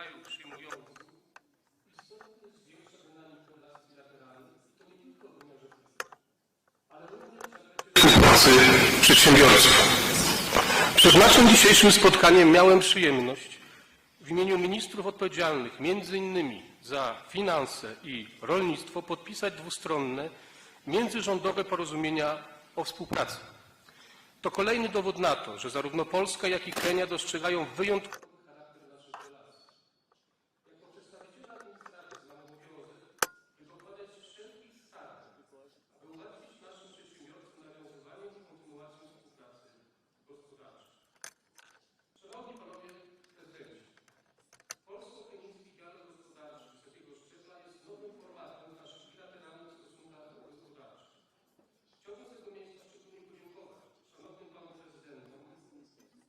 kraju przyjmującym istotnie zwiększa dynamikę relacji bilateralnych i to nie tylko w wymiarze fiskalnym, ale również w zakresie współpracy przedsiębiorców. Przed naszym dzisiejszym spotkaniem miałem przyjemność w imieniu ministrów odpowiedzialnych m.in. za finanse i rolnictwo podpisać dwustronne międzyrządowe porozumienia o współpracy. To kolejny dowód na to, że zarówno Polska, jak i Kenia dostrzegają wyjątkowy charakter naszych relacji. Jako przedstawiciele administracji mam obowiązek dokładać wszelkich starań, aby ułatwić naszym przedsiębiorcom nawiązywanie i kontynuację współpracy gospodarczej. Szanowni Panowie Prezydenci, polsko-kenijski dialog gospodarczy wysokiego szczebla jest nowym formatem w naszych bilateralnych stosunkach gospodarczych. Chciałbym z tego miejsca szczególnie podziękować szanownym Panom Prezydentom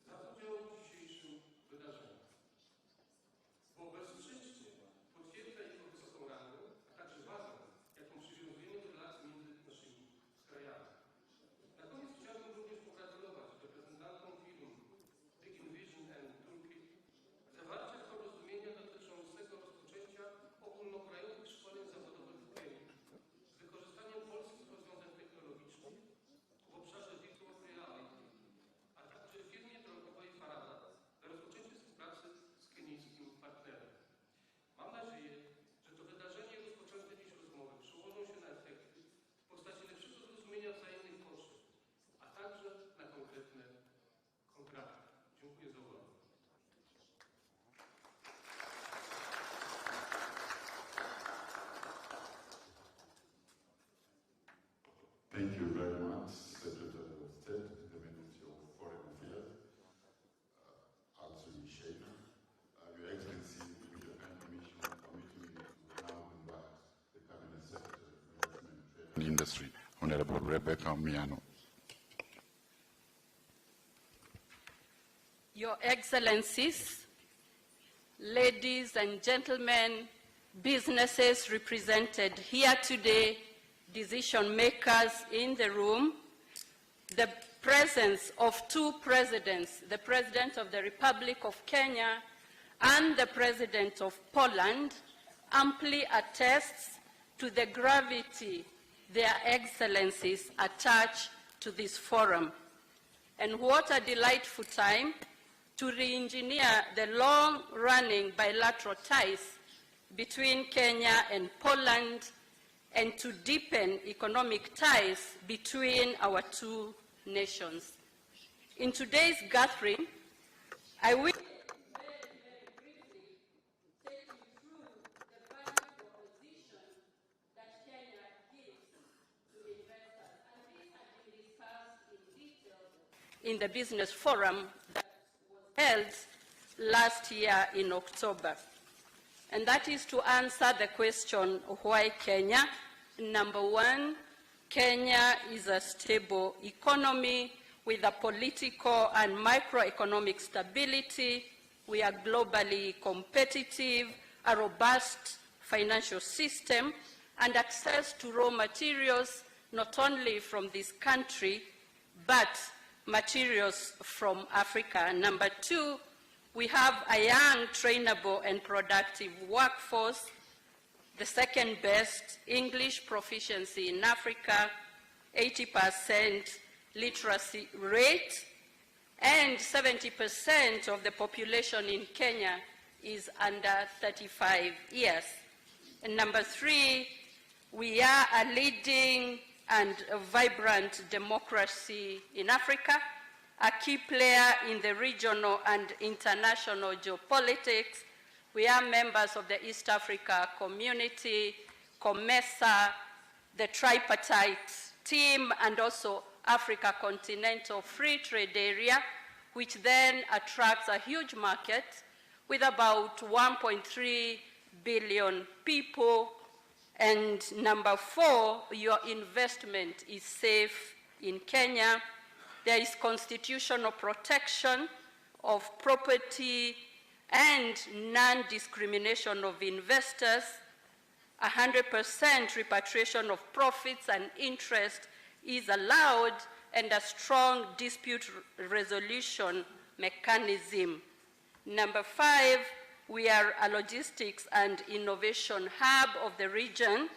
za udział w dzisiejszym wydarzeniu, bo bezsprzecznie potwierdza ich wysoką rangę, a także wagę, jaką przywiązujemy do relacji między naszymi krajami. Na koniec chciałbym również pogratulować reprezentantom firm Big Vision and Turkey zawarcia porozumienia dotyczącego rozpoczęcia ogólnokrajowych szkoleń zawodowych w Kenii z wykorzystaniem polskich rozwiązań technologicznych w obszarze virtual reality, a także firmie drogowej Farada na rozpoczęcie współpracy z kenijskim partnerem. Mam nadzieję, że to wydarzenie i rozpoczęte dziś rozmowy przełożą się na efekty w postaci lepszego zrozumienia wzajemnych potrzeb, a także na konkretne kontrakty. Dziękuję za uwagę. Thank you very much, Secretary of State, the Ministry of Foreign Affairs, Archbishop, Your Excellency, with your kind permission, permit me to now invite the Cabinet Secretary of Investment, Trade and Industry, Honorable Rebecca Miano. Your Excellencies, ladies and gentlemen, businesses represented here today, decision makers in the room, the presence of two presidents, the President of the Republic of Kenya and the President of Poland, amply attests to the gravity their excellencies attach to this forum. And what a delightful time to re-engineer the long-running bilateral ties between Kenya and Poland and to deepen economic ties between our two nations. In today's gathering, I will very briefly take you through the value proposition that Kenya gives to investors. And this has been discussed in detail in the business forum that was held last year in October. And that is to answer the question, why Kenya? Number one, Kenya is a stable economy with a political and microeconomic stability. We are globally competitive, a robust financial system, and access to raw materials, not only from this country, but materials from Africa. Number two, we have a young, trainable, and productive workforce, the second best English proficiency in Africa, 80% literacy rate, and 70% of the population in Kenya is under 35 years. And number three, we are a leading and a vibrant democracy in Africa, a key player in the regional and international geopolitics. We are members of the East Africa Community, COMESA, the tripartite team, and also Africa Continental Free Trade Area, which then attracts a huge market with about 1.3 billion people. And number four, your investment is safe in Kenya. There is constitutional protection of property and non-discrimination of investors, 100% repatriation of profits and interest is allowed, and a strong dispute resolution mechanism. Number five, we are a logistics and innovation hub of the region.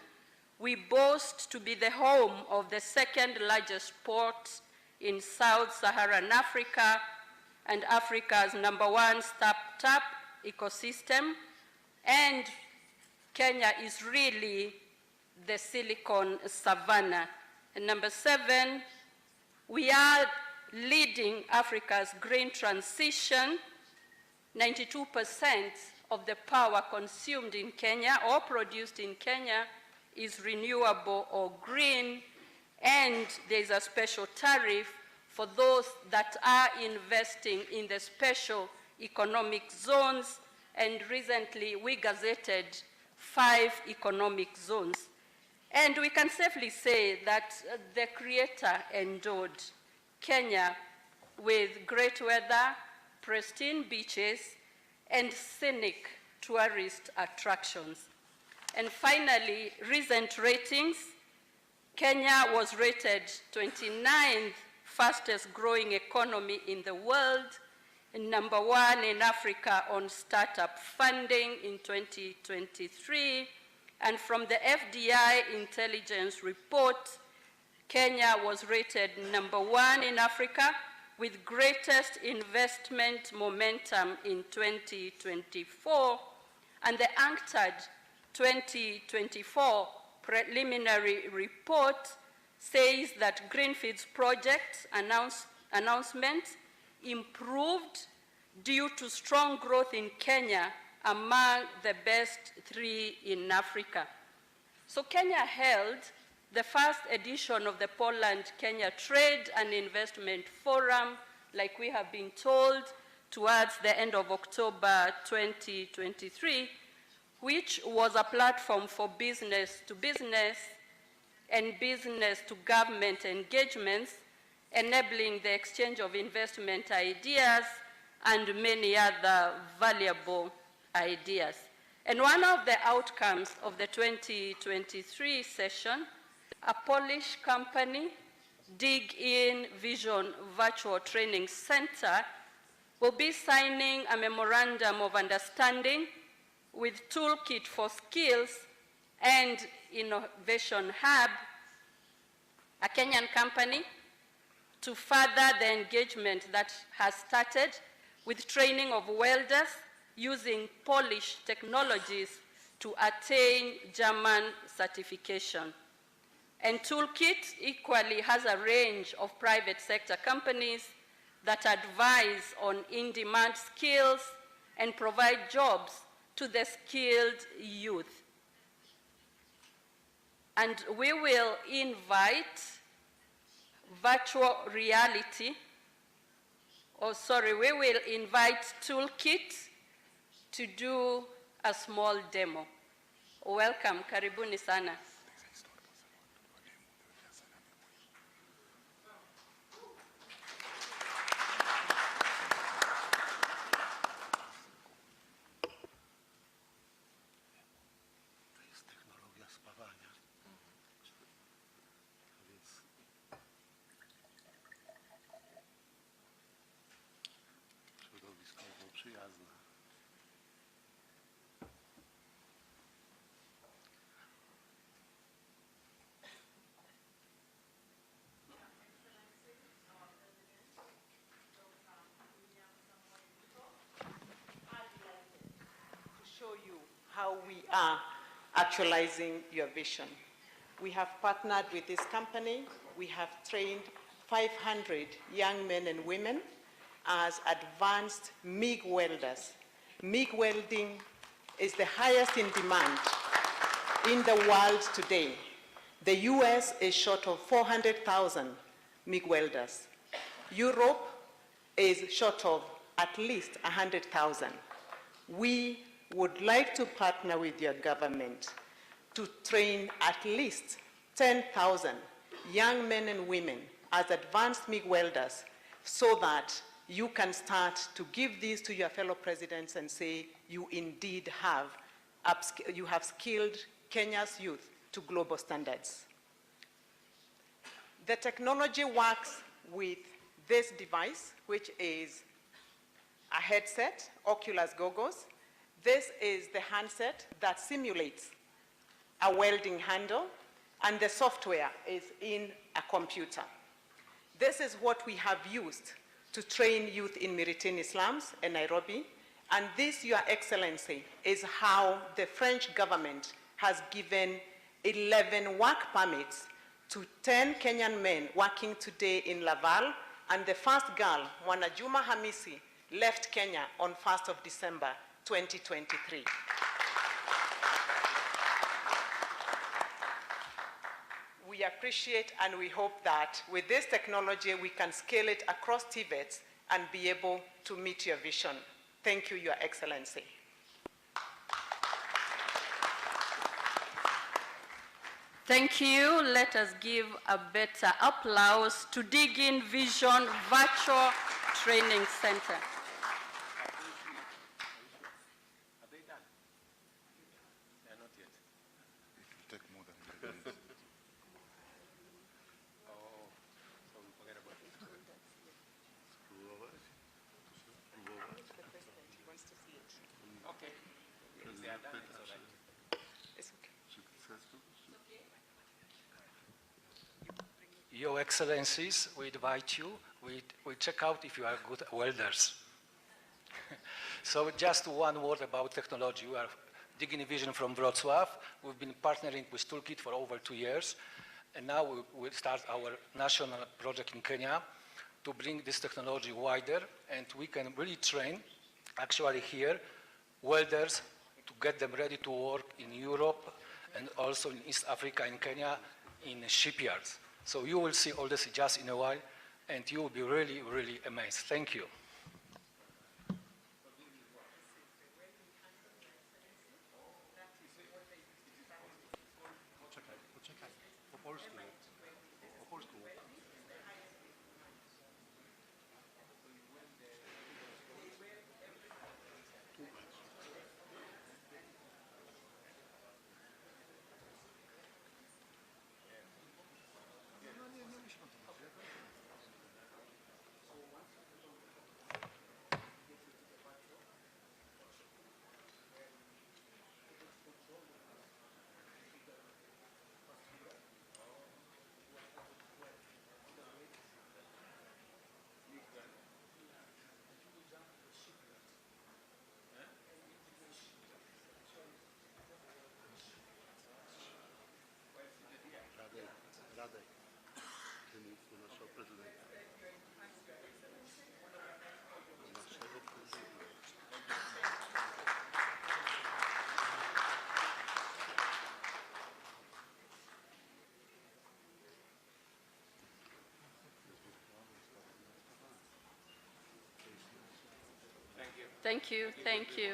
We boast to be the home of the second largest port in Sub-Saharan Africa and Africa's #1 startup ecosystem. And Kenya is really the Silicon Savannah. And number 7, we are leading Africa's green transition. 92% of the power consumed in Kenya or produced in Kenya is renewable or green, and there's a special tariff for those that are investing in the special economic zones, and recently we gazetted 5 economic zones. And we can safely say that the Creator endowed Kenya with great weather, pristine beaches, and scenic tourist attractions. And finally, recent ratings, Kenya was rated 29th fastest growing economy in the world, and #1 in Africa on startup funding in 2023. And from the FDI intelligence report, Kenya was rated #1 in Africa with greatest investment momentum in 2024, and the UNCTAD 2024 preliminary report says that Greenfield's project announcement improved due to strong growth in Kenya, among the best 3 in Africa. So Kenya held the first edition of the Poland-Kenya Trade and Investment Forum, like we have been told, towards the end of October 2023, which was a platform for business to business and business to government engagements, enabling the exchange of investment ideas and many other valuable ideas. And one of the outcomes of the 2023 session, a Polish company, Dig In Vision Virtual Training Center, will be signing a memorandum of understanding with Toolkit for Skills and Innovation Hub, a Kenyan company, to further the engagement that has started with training of welders using Polish technologies to attain German certification. And Toolkit equally has a range of private sector companies that advise on in-demand skills and provide jobs to the skilled youth. And we will invite we will invite Toolkit to do a small demo. Welcome, karibuni sana. Show you how we are actualizing your vision. We have partnered with this company. We have trained 500 young men and women as advanced MIG welders. MIG welding is the highest in demand in the world today. The US is short of 400,000 MIG welders. Europe is short of at least 100,000. We would like to partner with your government to train at least 10,000 young men and women as advanced MIG welders so that you can start to give these to your fellow presidents and say you indeed have skilled Kenya's youth to global standards. The technology works with this device, which is a headset, Oculus goggles. This is the handset that simulates a welding handle, and the software is in a computer. This is what we have used to train youth in Miritini slums in Nairobi, and this, Your Excellency, is how the French government has given 11 work permits to 10 Kenyan men working today in Laval, and the first girl, Mwanajuma Hamisi, left Kenya on 1st of December 2023. We appreciate and we hope that with this technology we can scale it across TVETs and be able to meet your vision. Thank you, Your Excellency. Thank you. Let us give a better applause to Dig In Vision Virtual Training Center. Your Excellencies, we invite you. We check out if you are good welders. So just one word about technology. We are Digging Vision from Wrocław. We've been partnering with Toolkit for over 2 years. And now we will start our national project in Kenya to bring this technology wider. And we can really train, actually here, welders to get them ready to work in Europe and also in East Africa and Kenya in shipyards. So you will see all this just in a while, and you will be really, really amazed. Thank you. Thank you. Thank you.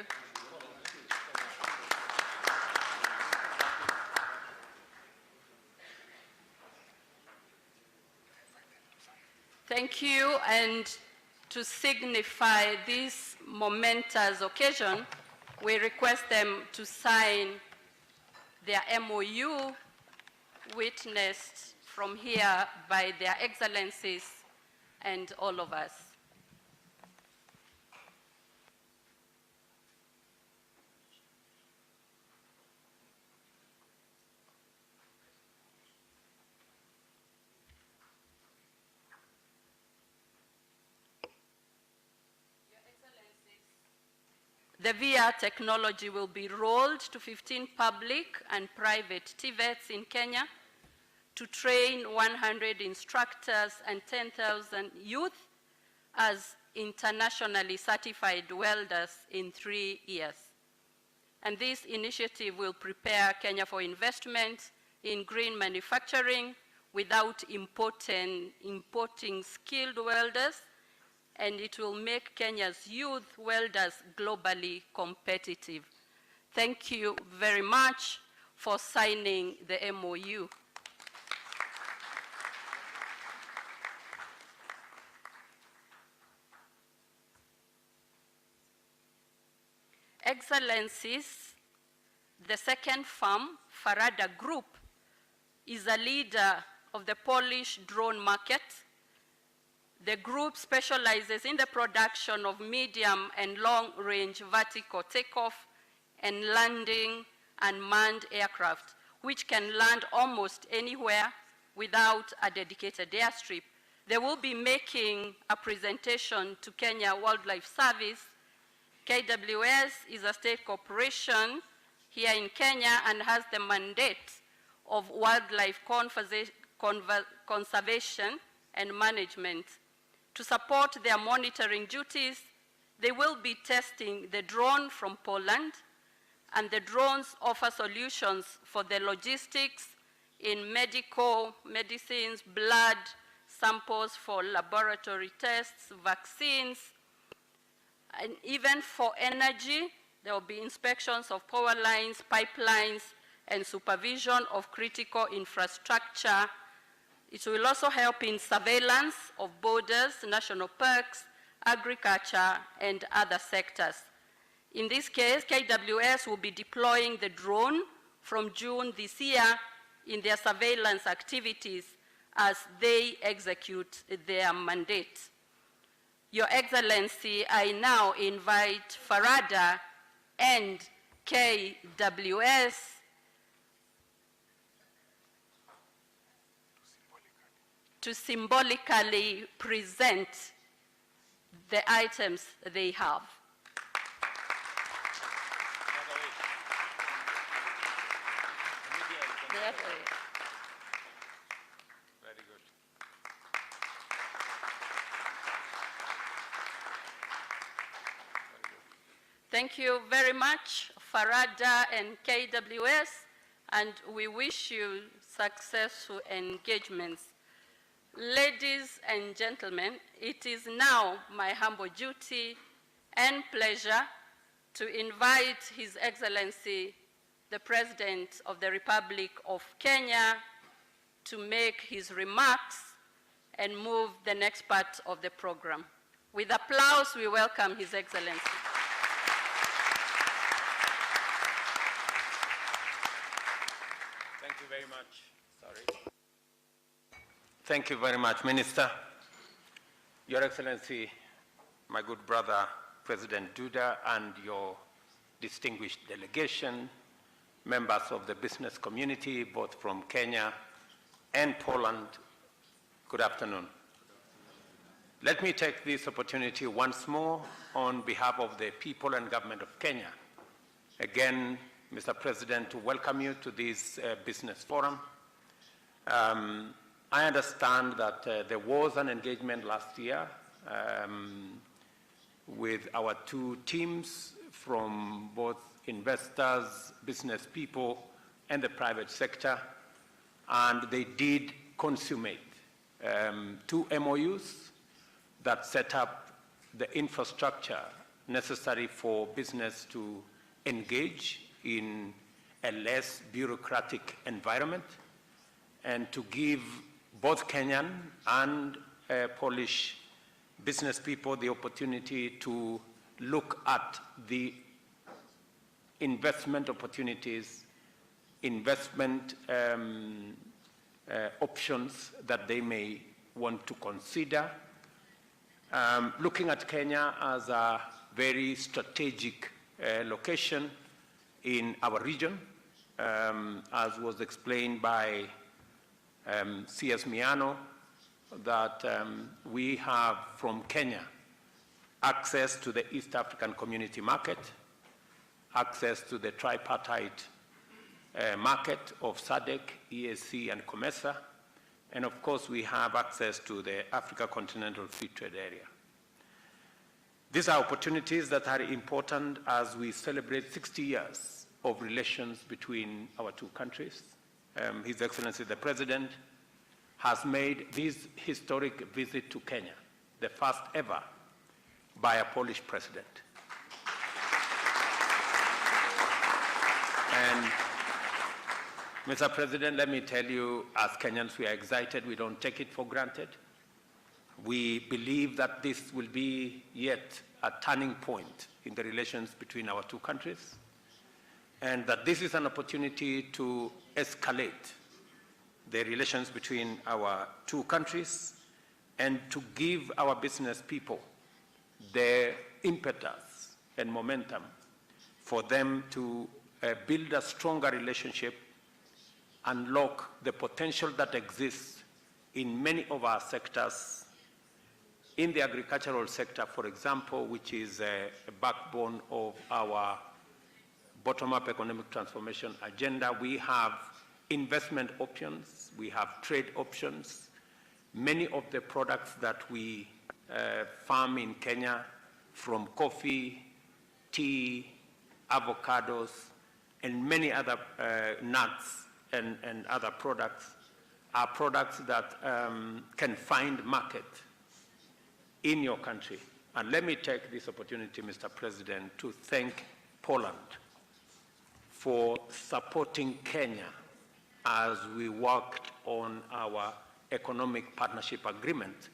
Thank you, and to signify this momentous occasion, we request them to sign their MOU witnessed from here by their excellencies and all of us. The VR technology will be rolled to 15 public and private TVETs in Kenya to train 100 instructors and 10,000 youth as internationally certified welders in 3 years. And this initiative will prepare Kenya for investment in green manufacturing without importing skilled welders, and it will make Kenya's youth welders globally competitive. Thank you very much for signing the MOU. Excellencies, the second firm, Farada Group, is a leader of the Polish drone market. The group specializes in the production of medium and long-range vertical takeoff and landing unmanned aircraft, which can land almost anywhere without a dedicated airstrip. They will be making a presentation to Kenya Wildlife Service. KWS is a state corporation here in Kenya and has the mandate of wildlife conservation and management. To support their monitoring duties, they will be testing the drone from Poland, and the drones offer solutions for the logistics in medicines, blood samples for laboratory tests, vaccines, and even for energy. There will be inspections of power lines, pipelines, and supervision of critical infrastructure. It will also help in surveillance of borders, national parks, agriculture, and other sectors. In this case, KWS will be deploying the drone from June this year in their surveillance activities as they execute their mandate. Your Excellency, I now invite Farada and KWS to symbolically present the items they have. Very good. Thank you very much, Farada and KWS, and we wish you successful engagements. Ladies and gentlemen, it is now my humble duty and pleasure to invite His Excellency, the President of the Republic of Kenya, to make his remarks and move the next part of the program. With applause, we welcome His Excellency. Thank you very much. Sorry. Thank you very much, Minister. Your Excellency, my good brother, President Duda, and your distinguished delegation, members of the business community, both from Kenya and Poland, good afternoon. Let me take this opportunity once more on behalf of the people and government of Kenya. Again, Mr. President, to welcome you to this business forum. I understand that there was an engagement last year with our two teams from both investors, business people, and the private sector, and they did consummate two MOUs that set up the infrastructure necessary for business to engage in a less bureaucratic environment and to give both Kenyan and Polish business people the opportunity to look at the investment opportunities, investment options that they may want to consider. Looking at Kenya as a very strategic location in our region, as was explained by CS Miano, that we have from Kenya access to the East African Community Market, access to the tripartite market of SADC, EAC, and COMESA, and of course we have access to the Africa Continental Free Trade Area. These are opportunities that are important as we celebrate 60 years of relations between our two countries. His Excellency the President has made this historic visit to Kenya, the first ever by a Polish president. And Mr. President, let me tell you, as Kenyans, we are excited. We don't take it for granted. We believe that this will be yet a turning point in the relations between our two countries, and that this is an opportunity to escalate the relations between our two countries and to give our business people the impetus and momentum for them to build a stronger relationship, unlock the potential that exists in many of our sectors. In the agricultural sector, for example, which is a backbone of our bottom-up economic transformation agenda, we have investment options, we have trade options. Many of the products that we farm in Kenya, from coffee, tea, avocados, and many other nuts and other products, are products that can find market in your country. And let me take this opportunity, Mr. President, to thank Poland for supporting Kenya as we worked on our economic partnership agreement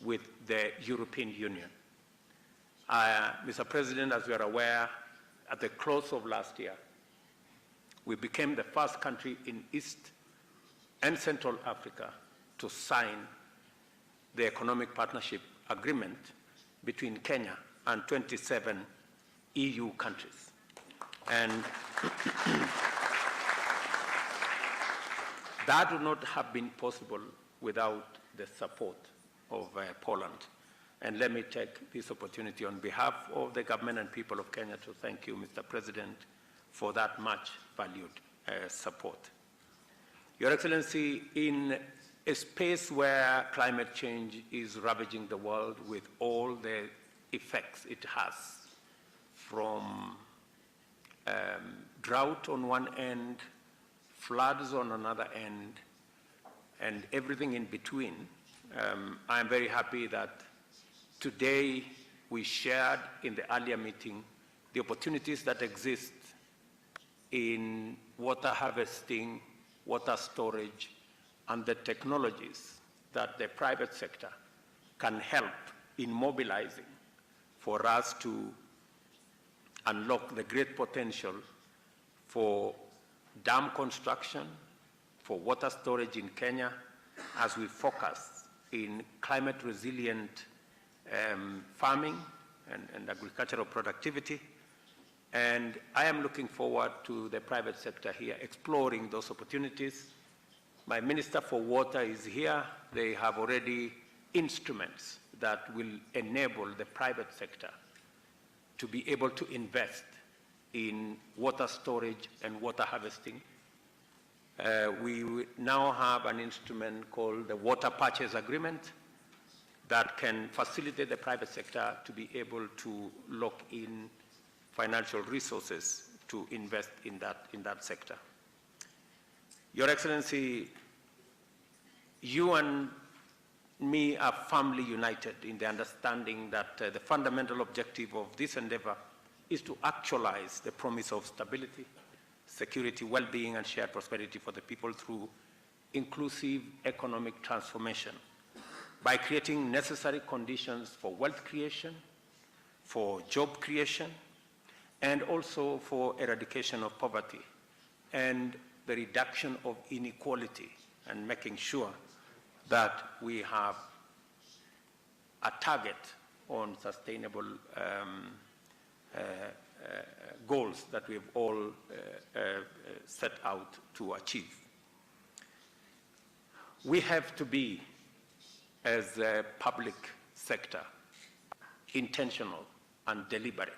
with the European Union. Mr. President, as you are aware, at the close of last year, we became the first country in East and Central Africa to sign the economic partnership agreement between Kenya and 27 EU countries. And that would not have been possible without the support of Poland. And let me take this opportunity on behalf of the government and people of Kenya to thank you, Mr. President, for that much valued support. Your Excellency, in a space where climate change is ravaging the world with all the effects it has, from drought on one end, floods on another end, and everything in between, I am very happy that today we shared in the earlier meeting the opportunities that exist in water harvesting, water storage, and the technologies that the private sector can help in mobilizing for us to unlock the great potential for dam construction, for water storage in Kenya, as we focus in climate resilient farming and agricultural productivity. And I am looking forward to the private sector here exploring those opportunities. My Minister for Water is here. They have already instruments that will enable the private sector to be able to invest in water storage and water harvesting. We now have an instrument called the Water Purchase Agreement that can facilitate the private sector to be able to lock in financial resources to invest in that sector. Your Excellency, you and me are firmly united in the understanding that the fundamental objective of this endeavor is to actualize the promise of stability, security, well-being, and shared prosperity for the people through inclusive economic transformation by creating necessary conditions for wealth creation, for job creation, and also for eradication of poverty and the reduction of inequality, and making sure that we have a target on sustainable goals that we've all set out to achieve. We have to be, as a public sector, intentional and deliberate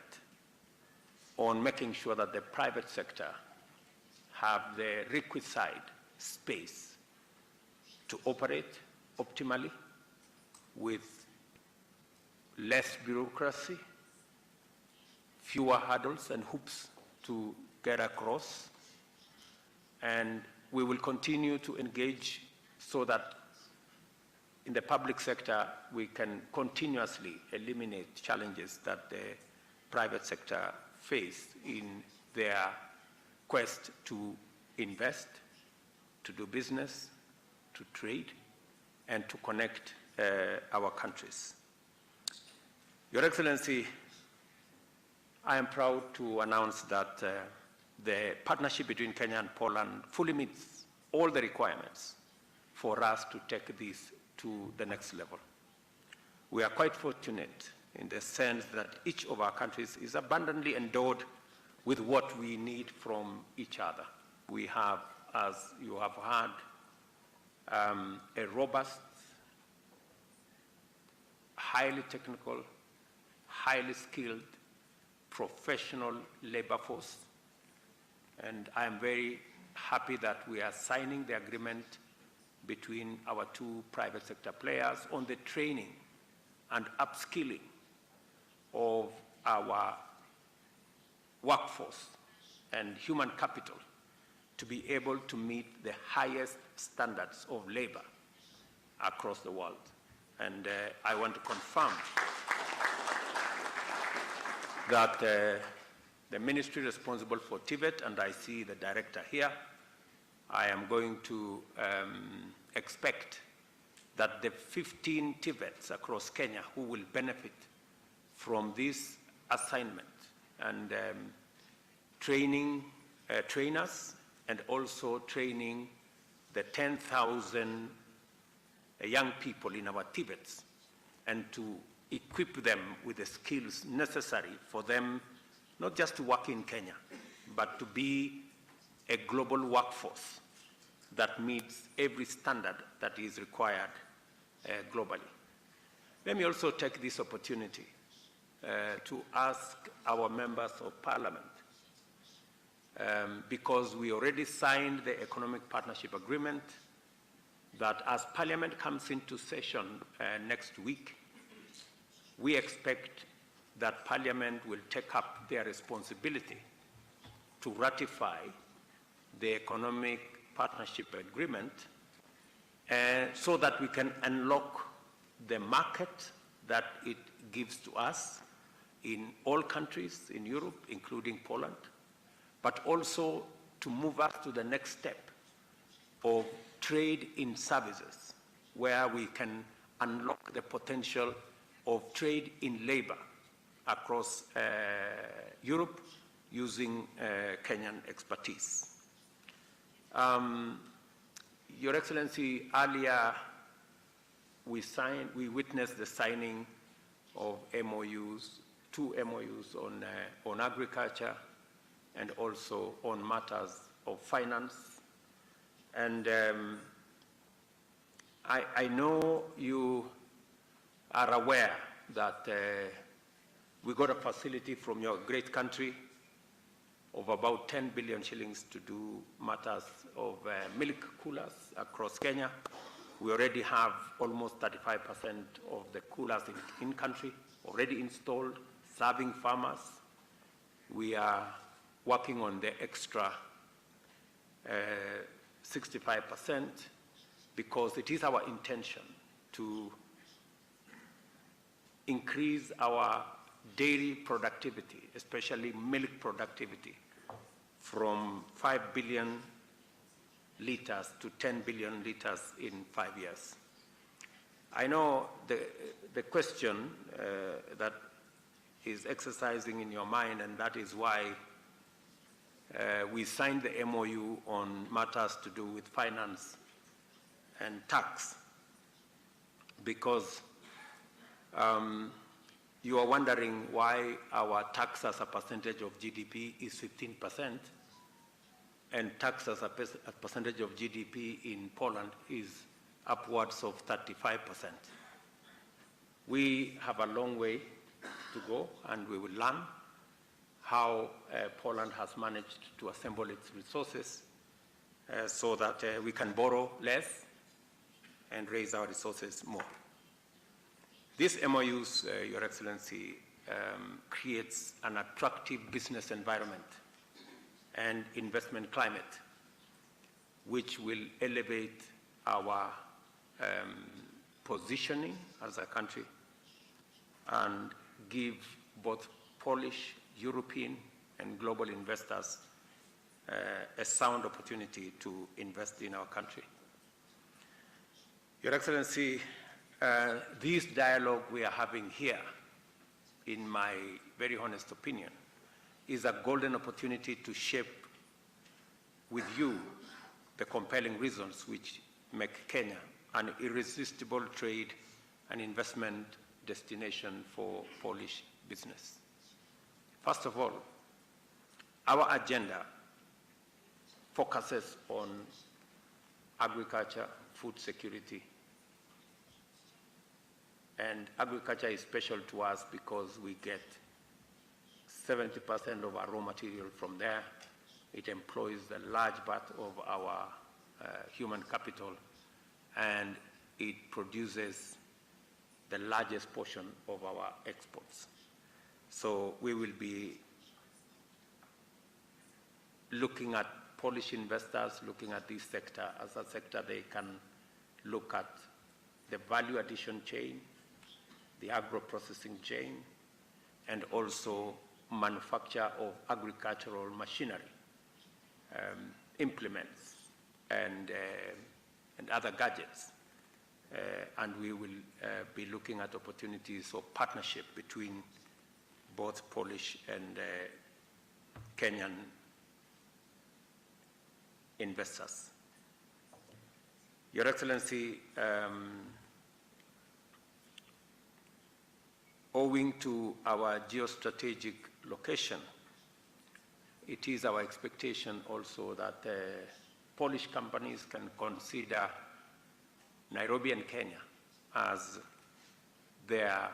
on making sure that the private sector have the requisite space to operate optimally with less bureaucracy, fewer hurdles and hoops to get across. And we will continue to engage so that in the public sector we can continuously eliminate challenges that the private sector face in their quest to invest, to do business, to trade, and to connect our countries. Your Excellency, I am proud to announce that the partnership between Kenya and Poland fully meets all the requirements for us to take this to the next level. We are quite fortunate in the sense that each of our countries is abundantly endowed with what we need from each other. We have, as you have heard, a robust, highly technical, highly skilled, professional labor force. And I am very happy that we are signing the agreement between our two private sector players on the training and upskilling of our workforce and human capital to be able to meet the highest standards of labor across the world. And I want to confirm that the ministry responsible for TVET, and I see the director here, I am going to expect that the 15 TVETs across Kenya who will benefit from this assignment and training trainers and also training the 10,000 young people in our TVETs and to equip them with the skills necessary for them not just to work in Kenya, but to be a global workforce that meets every standard that is required globally. Let me also take this opportunity to ask our members of parliament, because we already signed the economic partnership agreement, that as parliament comes into session next week, we expect that parliament will take up their responsibility to ratify the economic partnership agreement so that we can unlock the market that it gives to us in all countries in Europe, including Poland, but also to move us to the next step of trade in services, where we can unlock the potential of trade in labor across Europe using Kenyan expertise. Your Excellency, earlier we witnessed the signing of MOUs, 2 MOUs on agriculture and also on matters of finance. And I know you are aware that we got a facility from your great country of about 10 billion shillings to do matters of milk coolers across Kenya. We already have almost 35% of the coolers in country already installed, serving farmers. We are working on the extra 65% because it is our intention to increase our dairy productivity, especially milk productivity, from 5 billion liters to 10 billion liters in 5 years. I know the question that is exercising in your mind, and that is why we signed the MOU on matters to do with finance and tax, because you are wondering why our tax as a percentage of GDP is 15%, and tax as a percentage of GDP in Poland is upwards of 35%. We have a long way to go, and we will learn how Poland has managed to assemble its resources so that we can borrow less and raise our resources more. These MOUs, Your Excellency, creates an attractive business environment and investment climate, which will elevate our positioning as a country and give both Polish, European, and global investors a sound opportunity to invest in our country. Your Excellency, this dialogue we are having here, in my very honest opinion, is a golden opportunity to shape with you the compelling reasons which make Kenya an irresistible trade and investment destination for Polish business. First of all, Our agenda focuses on agriculture, food security, and agriculture is special to us because we get 70% of our raw material from there. It employs a large part of our human capital, and it produces the largest portion of our exports. So we will be looking at Polish investors, looking at this sector as a sector they can look at the value addition chain, the agro-processing chain, and also manufacture of agricultural machinery, implements, and other gadgets. And we will be looking at opportunities of partnership between both Polish and Kenyan investors. Your Excellency, owing to our geostrategic location, it is our expectation also that Polish companies can consider Nairobi and Kenya as their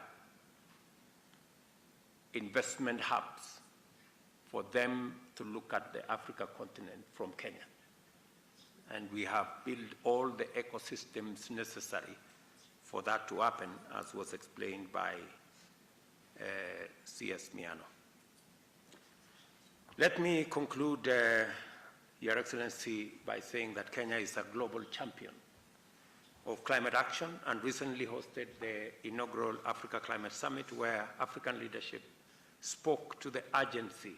investment hubs for them to look at the Africa continent from Kenya. And we have built all the ecosystems necessary for that to happen, as was explained by CS Miano. Let me conclude, Your Excellency, by saying that Kenya is a global champion of climate action and recently hosted the inaugural Africa Climate Summit, where African leadership spoke to the urgency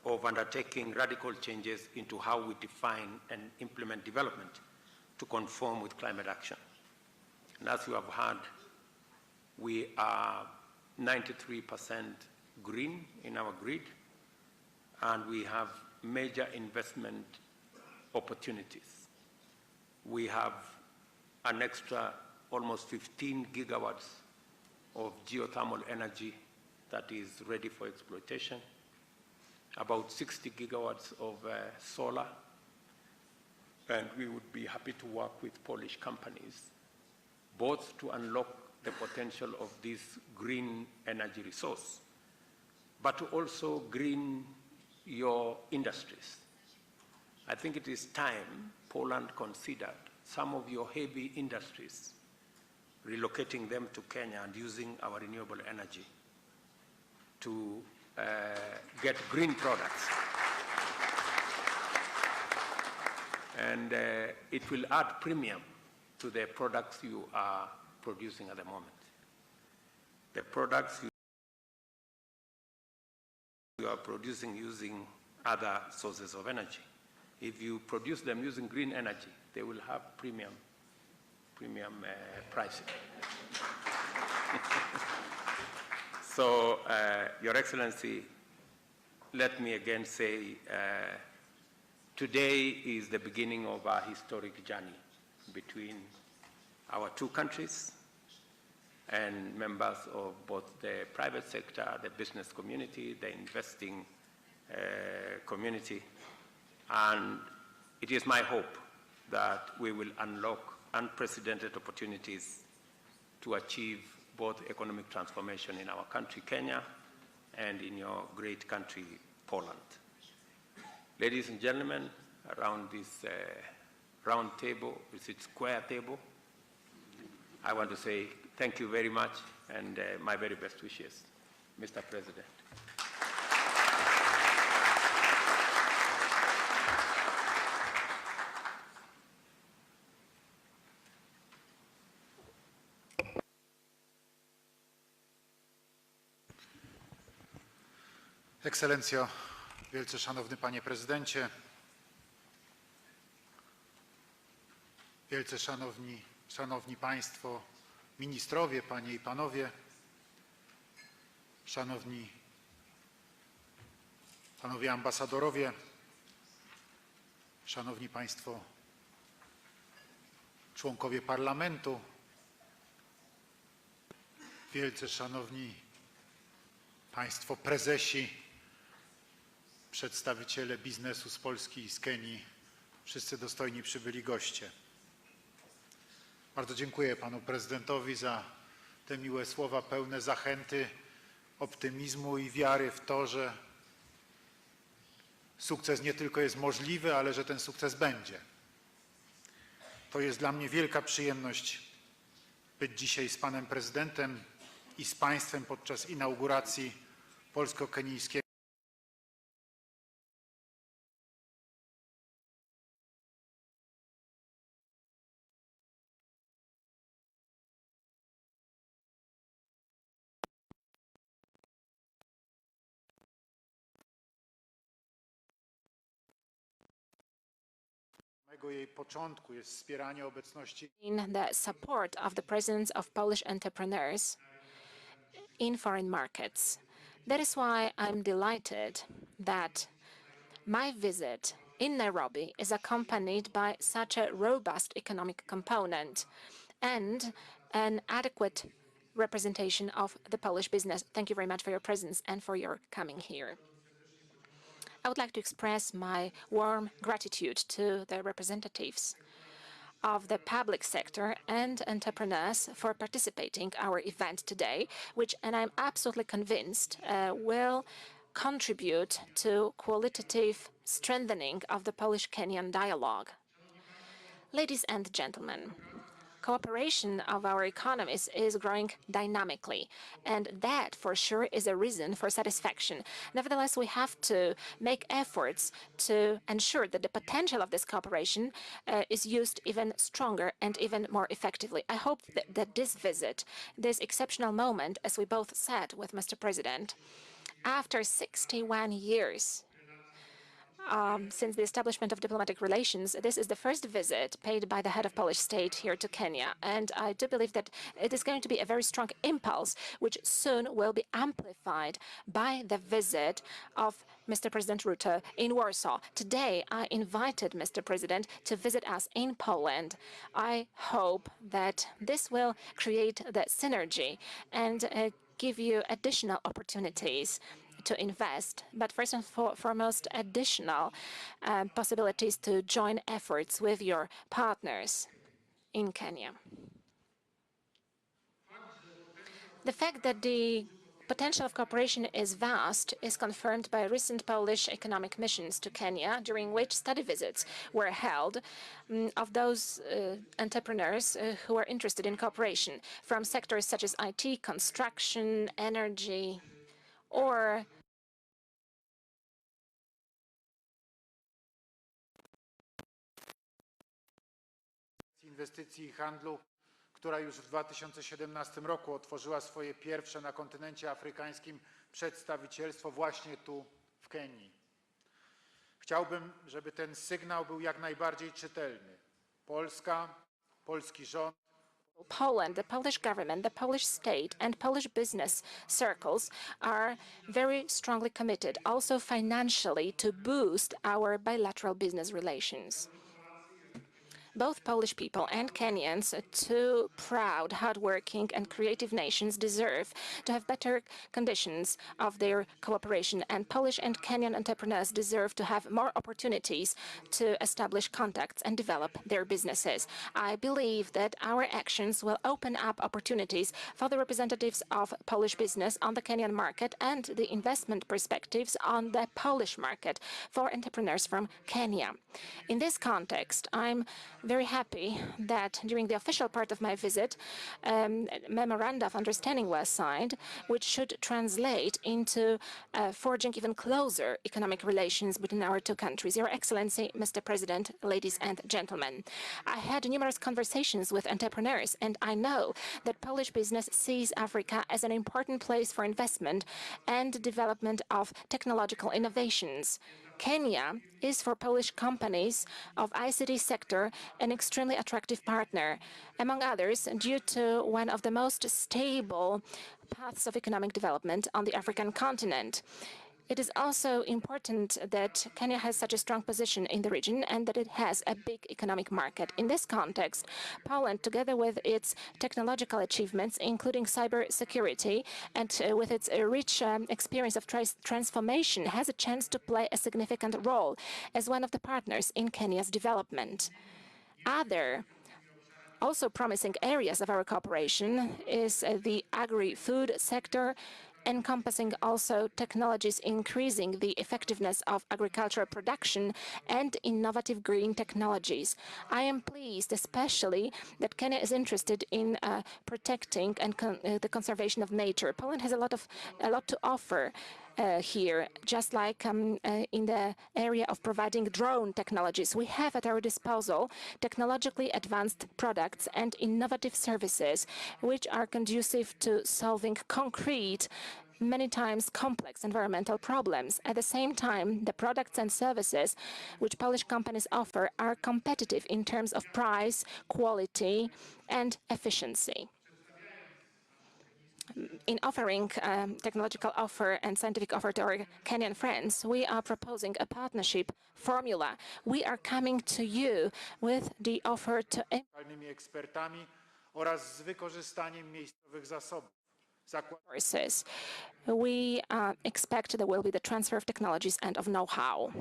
of undertaking radical changes into how we define and implement development to conform with climate action. And as you have heard, we are 93% green in our grid, and we have major investment opportunities. We have an extra almost 15 gigawatts of geothermal energy that is ready for exploitation, about 60 gigawatts of solar, and we would be happy to work with Polish companies, both to unlock the potential of this green energy resource, but to also green your industries. I think it is time Poland considered some of your heavy industries, relocating them to Kenya and using our renewable energy to get green products. And it will add premium to the products you are producing at the moment. The products you are producing using other sources of energy. If you produce them using green energy, they will have premium pricing. So, Your Excellency, let me again say, today is the beginning of our historic journey between our two countries and members of both the private sector, the business community, the investing community. And it is my hope that we will unlock unprecedented opportunities to achieve both economic transformation in our country, Kenya, and in your great country, Poland. Ladies and gentlemen, around this round table, this square table, I want to say thank you very much and my very best wishes, Mr. President. Ekscelencjo, wielce szanowny Panie Prezydencie, wielce szanowni Państwo Ministrowie, Panie i Panowie, szanowni Panowie Ambasadorowie, szanowni Państwo członkowie Parlamentu, wielce szanowni Państwo prezesi przedstawiciele biznesu z Polski i z Kenii, wszyscy dostojni przybyli goście. Bardzo dziękuję panu prezydentowi za te miłe słowa pełne zachęty, optymizmu i wiary w to, że sukces nie tylko jest możliwy, ale że ten sukces będzie. To jest dla mnie wielka przyjemność być dzisiaj z panem prezydentem i z państwem podczas inauguracji polsko-kenijskiego jej początku jest wspieranie obecności in the support of the presence of Polish entrepreneurs in foreign markets. That is why I'm delighted that my visit in Nairobi is accompanied by such a robust economic component and an adequate representation of the Polish business. Thank you very much for your presence and for your coming here. I would like to express my warm gratitude to the representatives of the public sector and entrepreneurs for participating in our event today, which, and I'm absolutely convinced, will contribute to qualitative strengthening of the Polish-Kenyan dialogue. Ladies and gentlemen, cooperation of our economies is growing dynamically, and that for sure is a reason for satisfaction. Nevertheless, we have to make efforts to ensure that the potential of this cooperation is used even stronger and even more effectively. I hope that this visit, this exceptional moment, as we both said with Mr. President, after 61 years since the establishment of diplomatic relations, this is the first visit paid by the head of Polish state here to Kenya. And I do believe that it is going to be a very strong impulse, which soon will be amplified by the visit of Mr. President Ruto in Warsaw. Today, I invited Mr. President to visit us in Poland. I hope that this will create the synergy and give you additional opportunities to invest, but first and foremost, additional possibilities to join efforts with your partners in Kenya. The fact that the potential of cooperation is vast is confirmed by recent Polish economic missions to Kenya, during which study visits were held of those entrepreneurs who are interested in cooperation from sectors such as IT, construction, energy, or inwestycji i handlu, która już w 2017 roku otworzyła swoje pierwsze na kontynencie afrykańskim przedstawicielstwo właśnie tu w Kenii. Chciałbym, żeby ten sygnał był jak najbardziej czytelny. Polska, polski rząd, Poland, the Polish government, the Polish state, and Polish business circles are very strongly committed, also financially, to boost our bilateral business relations. Both Polish people and Kenyans, two proud, hardworking, and creative nations, deserve to have better conditions of their cooperation, and Polish and Kenyan entrepreneurs deserve to have more opportunities to establish contacts and develop their businesses. I believe that our actions will open up opportunities for the representatives of Polish business on the Kenyan market and the investment perspectives on the Polish market for entrepreneurs from Kenya. In this context, I'm very happy that during the official part of my visit, memoranda of understanding was signed, which should translate into forging even closer economic relations between our two countries. Your Excellency, Mr. President, ladies and gentlemen, I had numerous conversations with entrepreneurs, and I know that Polish business sees Africa as an important place for investment and development of technological innovations. Kenya is for Polish companies of ICT sector an extremely attractive partner, among others, due to one of the most stable paths of economic development on the African continent. It is also important that Kenya has such a strong position in the region and that it has a big economic market. In this context, Poland, together with its technological achievements, including cybersecurity, and with its rich experience of transformation, has a chance to play a significant role as one of the partners in Kenya's development. Other also promising areas of our cooperation is the agri-food sector, encompassing also technologies increasing the effectiveness of agricultural production and innovative green technologies. I am pleased especially that Kenya is interested in protecting and the conservation of nature. Poland has a lot to offer here, just like in the area of providing drone technologies. We have at our disposal technologically advanced products and innovative services which are conducive to solving concrete, many times complex environmental problems. At the same time, the products and services which Polish companies offer are competitive in terms of price, quality, and efficiency. In offering technological offer and scientific offer to our Kenyan friends, we are proposing a partnership formula. We are coming to you with the offer to ekspertami oraz z wykorzystaniem miejscowych zasobów. resources. We expect there will be the transfer of technologies and of know-how.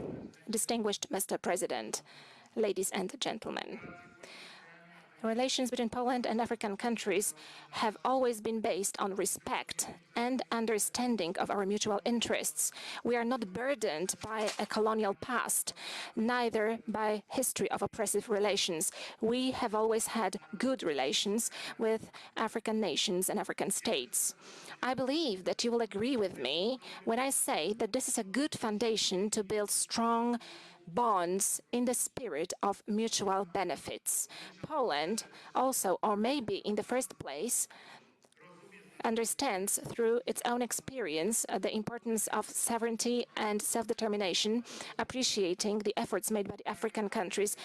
Distinguished Mr. President, ladies and gentlemen, relations between Poland and African countries have always been based on respect and understanding of our mutual interests. We are not burdened by a colonial past, neither by history of oppressive relations. We have always had good relations with African nations and African states. I believe that you will agree with me when I say that this is a good foundation to build strong bonds in the spirit of mutual benefits. Poland also, or maybe in the first place, understands through its own experience the importance of sovereignty and self-determination, appreciating the efforts made by the African countries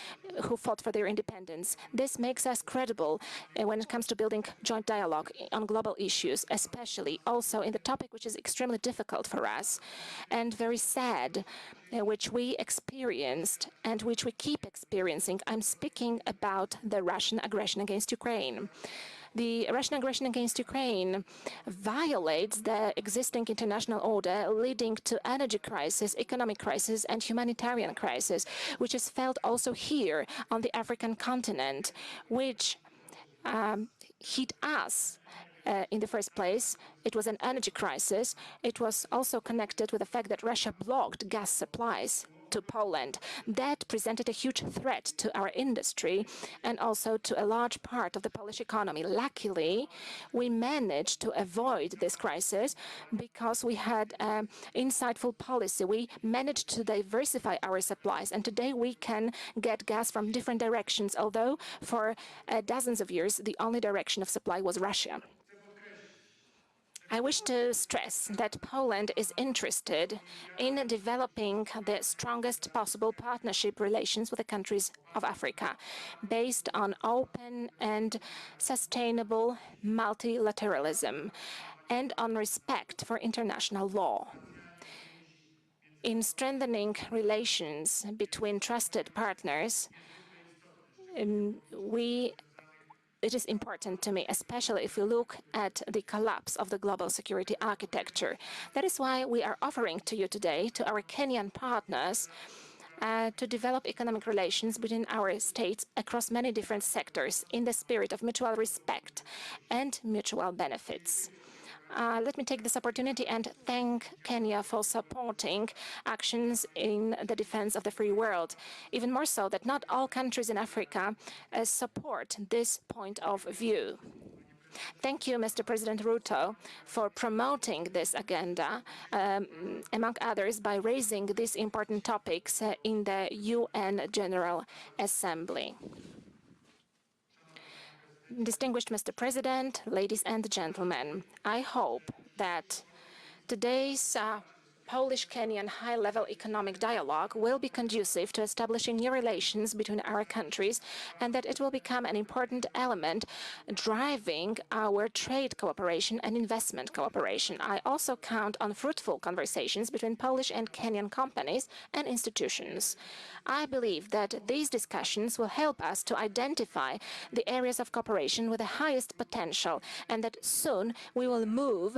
who fought for their independence. This makes us credible when it comes to building joint dialogue on global issues, especially also in the topic which is extremely difficult for us and very sad, which we experienced and which we keep experiencing. I'm speaking about the Russian aggression against Ukraine. The Russian aggression against Ukraine violates the existing international order, leading to energy crisis, economic crisis, and humanitarian crisis, which is felt also here on the African continent, which hit us. In the first place, it was an energy crisis. It was also connected with the fact that Russia blocked gas supplies to Poland. That presented a huge threat to our industry and also to a large part of the Polish economy. Luckily, we managed to avoid this crisis because we had an insightful policy. We managed to diversify our supplies, and today we can get gas from different directions, although for dozens of years, the only direction of supply was Russia. I wish to stress that Poland is interested in developing the strongest possible partnership relations with the countries of Africa, based on open and sustainable multilateralism and on respect for international law. In strengthening relations between trusted partners, it is important to me, especially if we look at the collapse of the global security architecture. That is why we are offering to you today, to our Kenyan partners, to develop economic relations between our states across many different sectors in the spirit of mutual respect and mutual benefits. Let me take this opportunity and thank Kenya for supporting actions in the defense of the free world. Even more so that not all countries in Africa support this point of view. Thank you, Mr. President Ruto, for promoting this agenda, among others, by raising these important topics in the UN General Assembly. Distinguished Mr. President, ladies and gentlemen, I hope that today's Polish-Kenyan high-level economic dialogue will be conducive to establishing new relations between our countries, and that it will become an important element driving our trade cooperation and investment cooperation. I also count on fruitful conversations between Polish and Kenyan companies and institutions. I believe that these discussions will help us to identify the areas of cooperation with the highest potential, and that soon we will move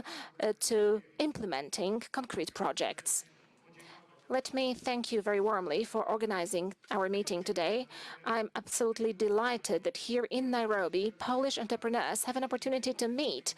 to implementing concrete projects. Let me thank you very warmly for organizing our meeting today. I'm absolutely delighted that here in Nairobi, Polish entrepreneurs have an opportunity to meet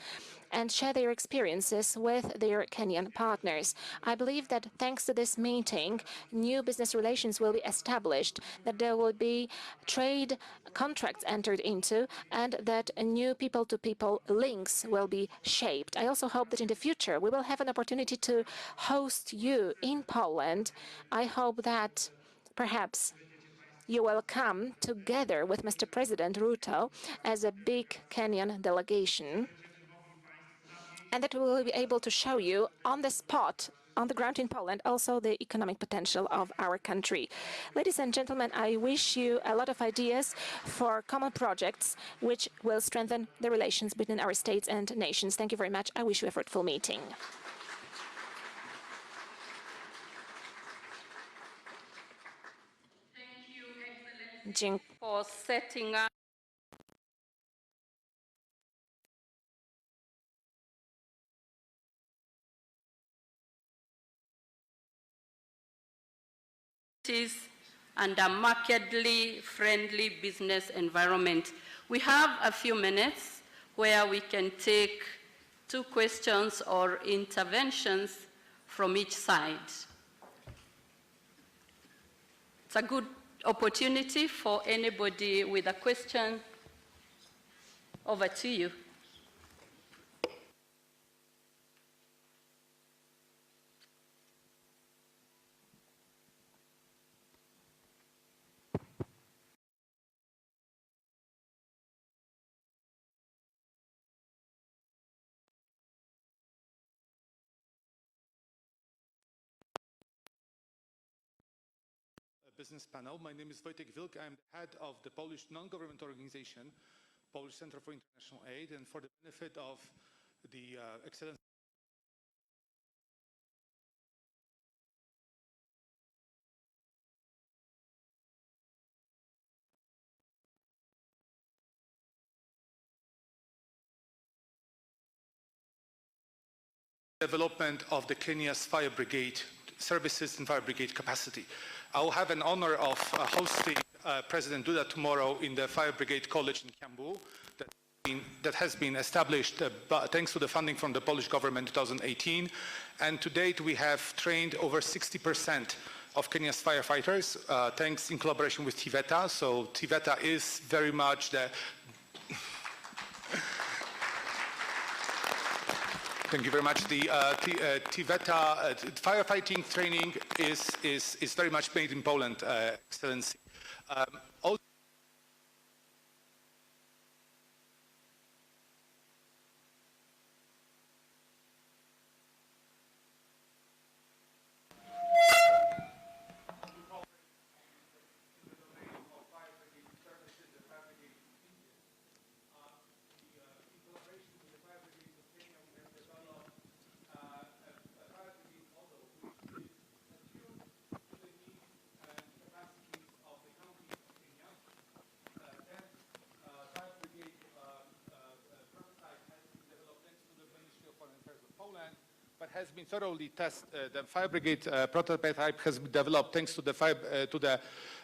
and share their experiences with their Kenyan partners. I believe that thanks to this meeting, new business relations will be established, that there will be trade contracts entered into, and that new people-to-people links will be shaped. I also hope that in the future we will have an opportunity to host you in Poland. I hope that perhaps you will come together with Mr. President Ruto as a big Kenyan delegation, and that we will be able to show you on the spot, on the ground in Poland, also the economic potential of our country. Ladies and gentlemen, I wish you a lot of ideas for common projects which will strengthen the relations between our states and nations. Thank you very much. I wish you a fruitful meeting. Thank you, Excellency, for setting up and a markedly friendly business environment. We have a few minutes where we can take 2 questions or interventions from each side. It's a good opportunity for anybody with a question. Over to you. Business panel. My name is Wojtek Wilk. I'm the head of the Polish non-government organization, Polish Center for International Aid, and for the benefit of the excellence development of the Kenya's fire brigade services and fire brigade capacity. I will have an honor of hosting President Duda tomorrow in the Fire Brigade College in Kiambu that has been established thanks to the funding from the Polish government in 2018. And to date, we have trained over 60% of Kenya's firefighters, thanks in collaboration with TVETA. So TVETA is very much the Thank you very much. The TVETA firefighting training is very much made in Poland, Excellency. Also, but has been thoroughly tested. The fire brigade prototype has been developed thanks to the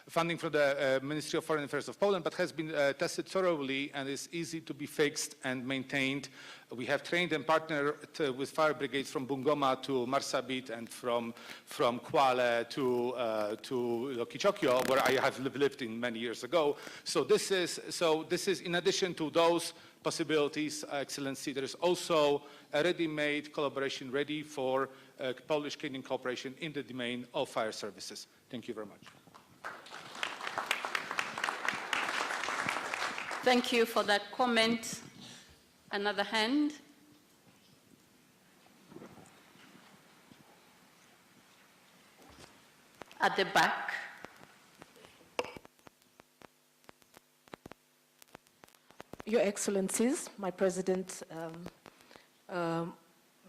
funding from the Ministry of Foreign Affairs of Poland, but has been tested thoroughly and is easy to be fixed and maintained. We have trained and partnered with fire brigades from Bungoma to Marsabit and from Kwale to Lokichokio, where I have lived in many years ago. So this is in addition to those possibilities, Excellency, there is also a ready-made collaboration ready for Polish-Kenyan cooperation in the domain of fire services. Thank you very much. Thank you for that comment. Another hand. at the back. Your Excellencies, my President,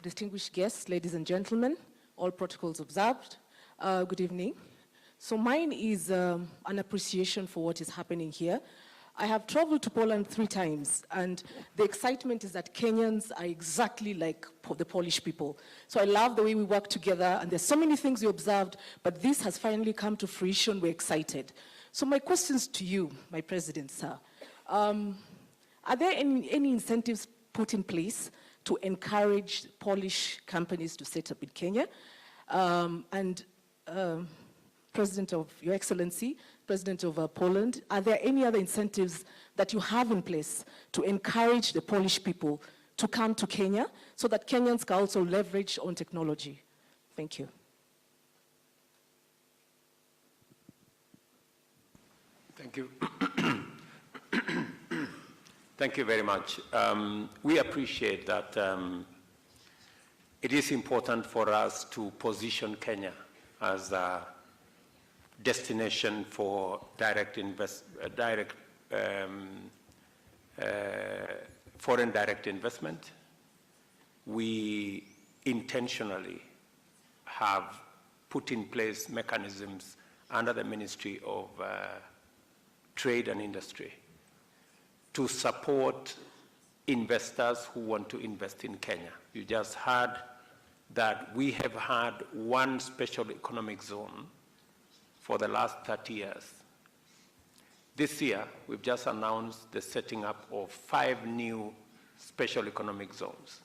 distinguished guests, ladies and gentlemen, all protocols observed, good evening. So mine is an appreciation for what is happening here. I have traveled to Poland 3 times, and the excitement is that Kenyans are exactly like the Polish people. So I love the way we work together, and there's so many things we observed, but this has finally come to fruition. We're excited. So my questions to you, my President, sir. Are there any incentives put in place to encourage Polish companies to set up in Kenya? President of Your Excellency, President of Poland, are there any other incentives that you have in place to encourage the Polish people to come to Kenya so that Kenyans can also leverage on technology? Thank you. Thank you. Thank you very much. We appreciate that it is important for us to position Kenya as a destination for foreign direct investment. We intentionally have put in place mechanisms under the Ministry of Trade and Industry to support investors who want to invest in Kenya. You just heard that we have had one special economic zone for the last 30 years. This year, we've just announced the setting up of 5 new special economic zones.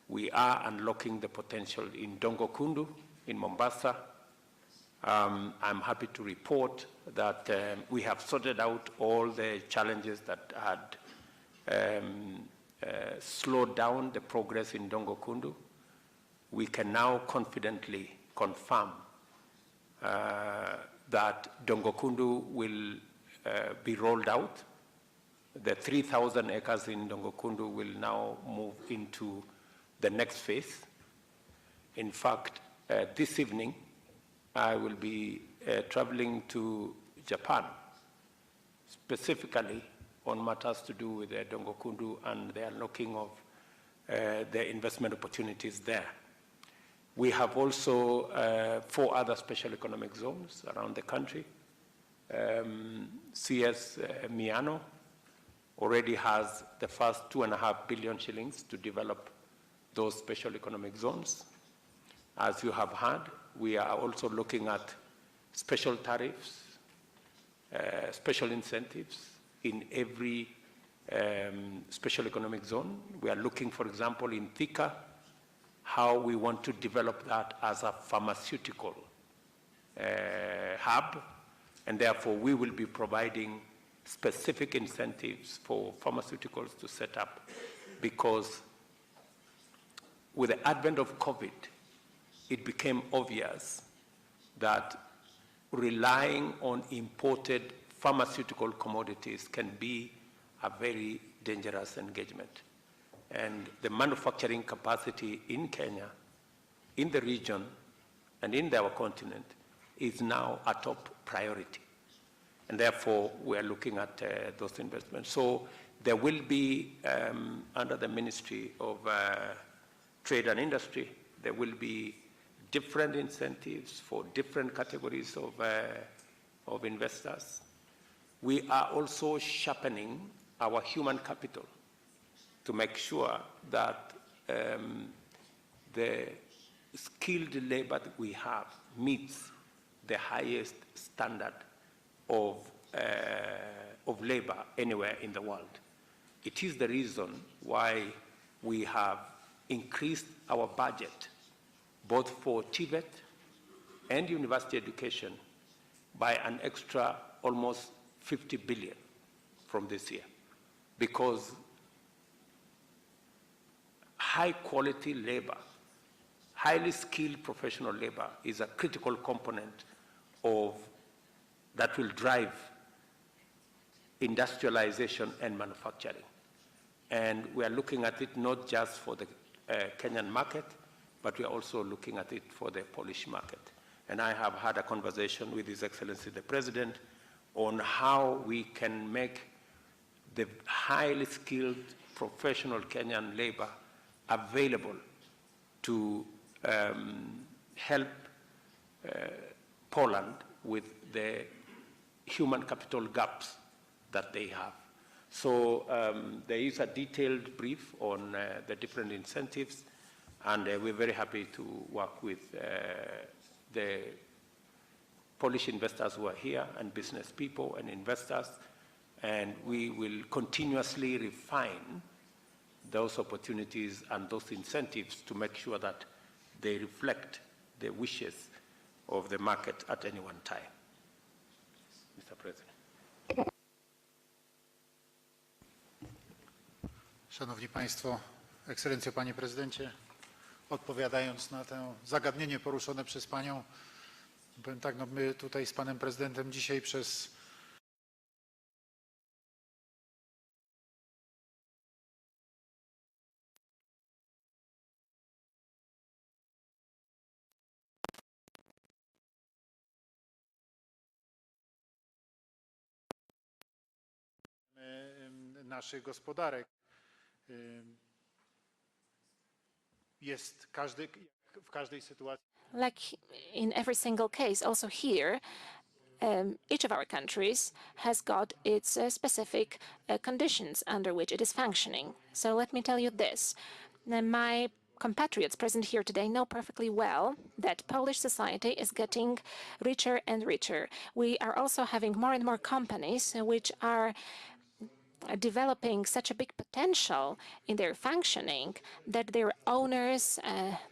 We are unlocking the potential in Dongo Kundu, in Mombasa. I'm happy to report that we have sorted out all the challenges that had slowed down the progress in Dongo Kundu. We can now confidently confirm that Dongo Kundu will be rolled out. The 3,000 acres in Dongo Kundu will now move into the next phase. In fact, this evening, I will be traveling to Japan, specifically on matters to do with Dongo Kundu and the unlocking of the investment opportunities there. We have also 4 other special economic zones around the country. CS Miano already has the first 2.5 billion shillings to develop those special economic zones. As you have heard, we are also looking at special tariffs, special incentives in every special economic zone. We are looking, for example, in Thika, how we want to develop that as a pharmaceutical hub, and therefore we will be providing specific incentives for pharmaceuticals to set up, because with the advent of COVID, it became obvious that relying on imported pharmaceutical commodities can be a very dangerous engagement. And the manufacturing capacity in Kenya, in the region, and in our continent is now a top priority. And therefore, we are looking at those investments. So there will be, under the Ministry of Trade and Industry, there will be different incentives for different categories of investors. We are also sharpening our human capital to make sure that the skilled labor that we have meets the highest standard of labor anywhere in the world. It is the reason why we have increased our budget, both for TVET and university education, by an extra almost 50 billion from this year, because high quality labor, highly skilled professional labor is a critical component of that will drive industrialization and manufacturing. And we are looking at it not just for the Kenyan market, but we are also looking at it for the Polish market. and I have had a conversation with His Excellency the President on how we can make the highly skilled professional Kenyan labor available to help Poland with the human capital gaps that they have. So there is a detailed brief on the different incentives, and we're very happy to work with the Polish investors who are here, and business people and investors, and we will continuously refine those opportunities and those incentives to make sure that they reflect the wishes of the market at any one time. Mr. President. Szanowni Państwo, Ekscelencjo Panie Prezydencie, odpowiadając na to zagadnienie poruszone przez Panią, powiem tak, no my tutaj z Panem Prezydentem dzisiaj przez naszych gospodarek. Jest w każdej sytuacji. Like in every single case, also here, each of our countries has got its specific conditions under which it is functioning. So let me tell you this. My compatriots present here today know perfectly well that Polish society is getting richer and richer. We are also having more and more companies which are developing such a big potential in their functioning that their owners,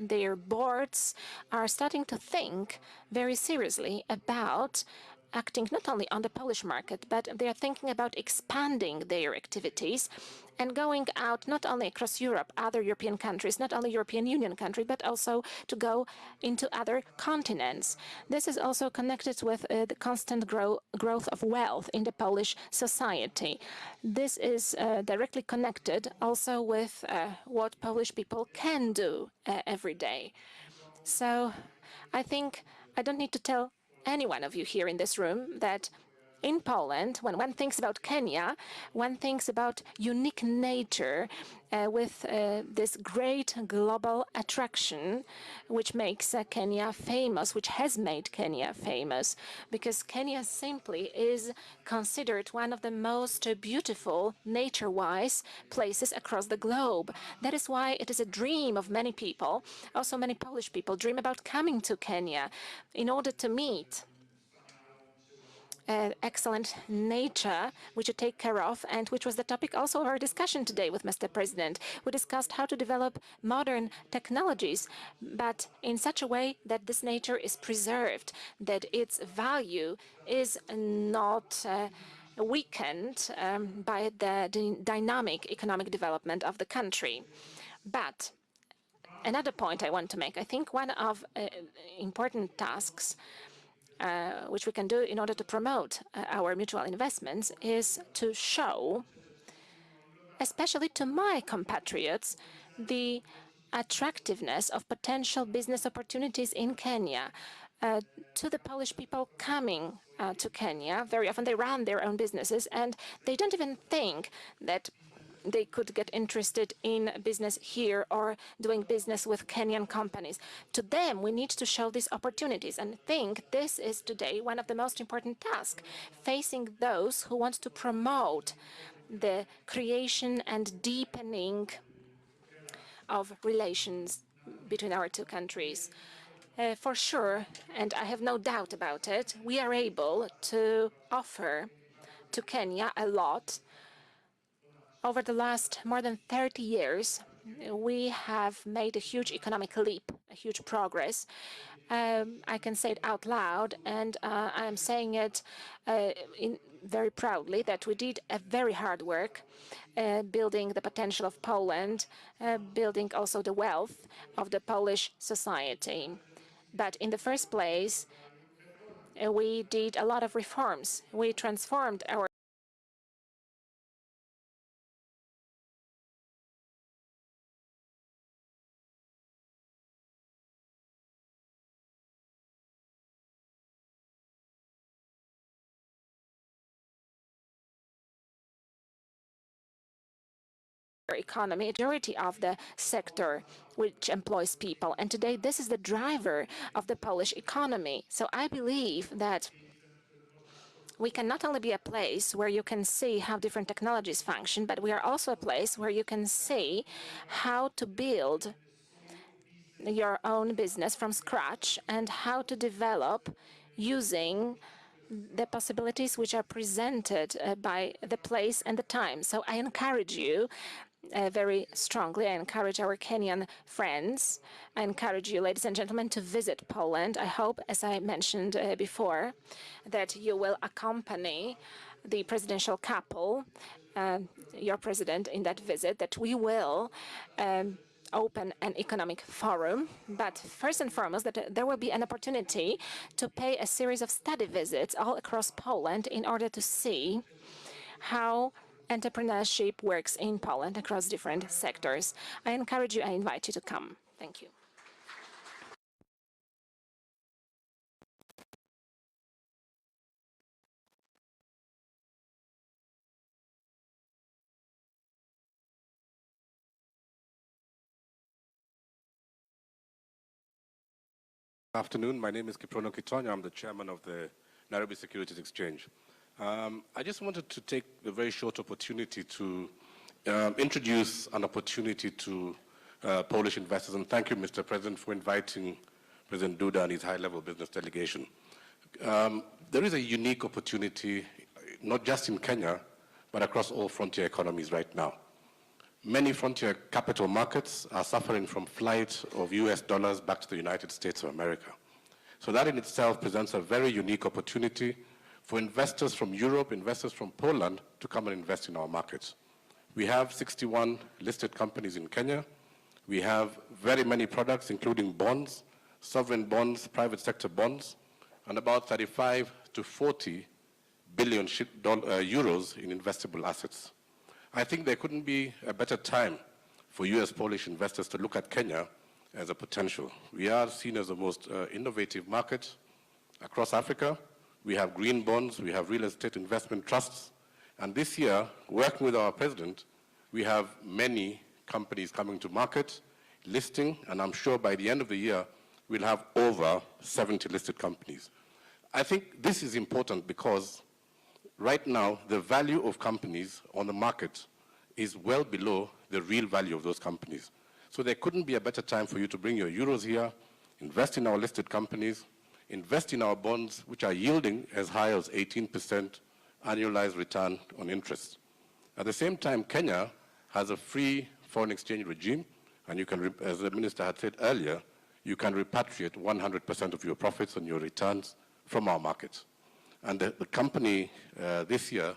their boards are starting to think very seriously about acting not only on the Polish market, but they are thinking about expanding their activities and going out not only across Europe, other European countries, not only European Union countries, but also to go into other continents. This is also connected with the constant growth of wealth in the Polish society. This is directly connected also with what Polish people can do every day. So I think I don't need to tell any one of you here in this room that in Poland, when one thinks about Kenya, one thinks about unique nature with this great global attraction which makes Kenya famous, which has made Kenya famous, because Kenya simply is considered one of the most beautiful, nature-wise places across the globe. That is why it is a dream of many people. Also, many Polish people dream about coming to Kenya in order to meet excellent nature, which you take care of, and which was the topic also of our discussion today with Mr. President. We discussed how to develop modern technologies, but in such a way that this nature is preserved, that its value is not weakened by the dynamic economic development of the country. But another point I want to make, I think one of important tasks which we can do in order to promote our mutual investments is to show, especially to my compatriots, the attractiveness of potential business opportunities in Kenya. To the Polish people coming to Kenya, very often they run their own businesses and they don't even think that they could get interested in business here or doing business with Kenyan companies. To them, we need to show these opportunities and think this is today one of the most important tasks facing those who want to promote the creation and deepening of relations between our two countries. For sure, and I have no doubt about it, we are able to offer to Kenya a lot. Over the last more than 30 years, we have made a huge economic leap, a huge progress. I can say it out loud, and I'm saying it very proudly, that we did a very hard work building the potential of Poland, building also the wealth of the Polish society. But in the first place, we did a lot of reforms. We transformed our economy, majority of the sector which employs people. And today, this is the driver of the Polish economy. So I believe that we can not only be a place where you can see how different technologies function, but we are also a place where you can see how to build your own business from scratch and how to develop using the possibilities which are presented by the place and the time. So I encourage you very strongly. I encourage our Kenyan friends. I encourage you, ladies and gentlemen, to visit Poland. I hope, as I mentioned before, that you will accompany the presidential couple, your president, in that visit, that we will open an economic forum, but first and foremost, that there will be an opportunity to pay a series of study visits all across Poland in order to see how entrepreneurship works in Poland across different sectors. I encourage you, I invite you to come. Thank you. Afternoon. My name is Kiprono Kitonya. I'm the chairman of the Nairobi Securities Exchange. I just wanted to take a very short opportunity to introduce an opportunity to Polish investors, and thank you, Mr. President, for inviting President Duda and his high-level business delegation. There is a unique opportunity, not just in Kenya, but across all frontier economies right now. Many frontier capital markets are suffering from flight of US dollars back to the United States of America. So that in itself presents a very unique opportunity for investors from Europe, investors from Poland to come and invest in our markets. We have 61 listed companies in Kenya. We have very many products, including bonds, sovereign bonds, private sector bonds, and about 35 to 40 billion euros in investable assets. I think there couldn't be a better time for US-Polish investors to look at Kenya as a potential. We are seen as the most innovative market across Africa. We have green bonds, we have real estate investment trusts, and this year, working with our president, we have many companies coming to market, listing, and I'm sure by the end of the year, we'll have over 70 listed companies. I think this is important because right now, the value of companies on the market is well below the real value of those companies. So there couldn't be a better time for you to bring your euros here, invest in our listed companies, invest in our bonds, which are yielding as high as 18% annualized return on interest. At the same time, Kenya has a free foreign exchange regime, and you can, as the minister had said earlier, you can repatriate 100% of your profits and your returns from our markets. And the company this year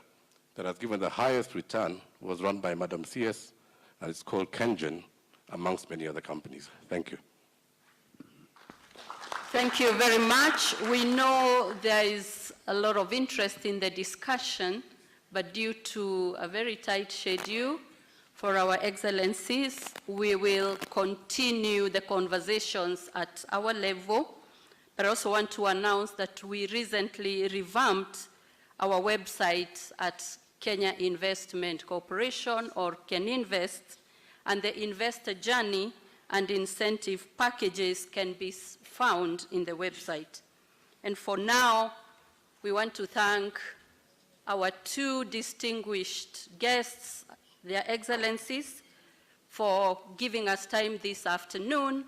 that has given the highest return was run by Madam CS, and it's called Kengen, amongst many other companies. Thank you. Thank you very much. We know there is a lot of interest in the discussion, but due to a very tight schedule for our excellencies, we will continue the conversations at our level. But I also want to announce that we recently revamped our website at Kenya Investment Corporation, or KenInvest, and the investor journey and incentive packages can be found in the website. And for now, we want to thank our two distinguished guests, their excellencies, for giving us time this afternoon,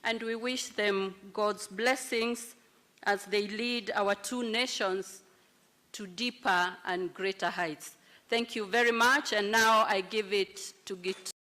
and we wish them God's blessings as they lead our two nations to deeper and greater heights. Thank you very much, and now I give it to Git.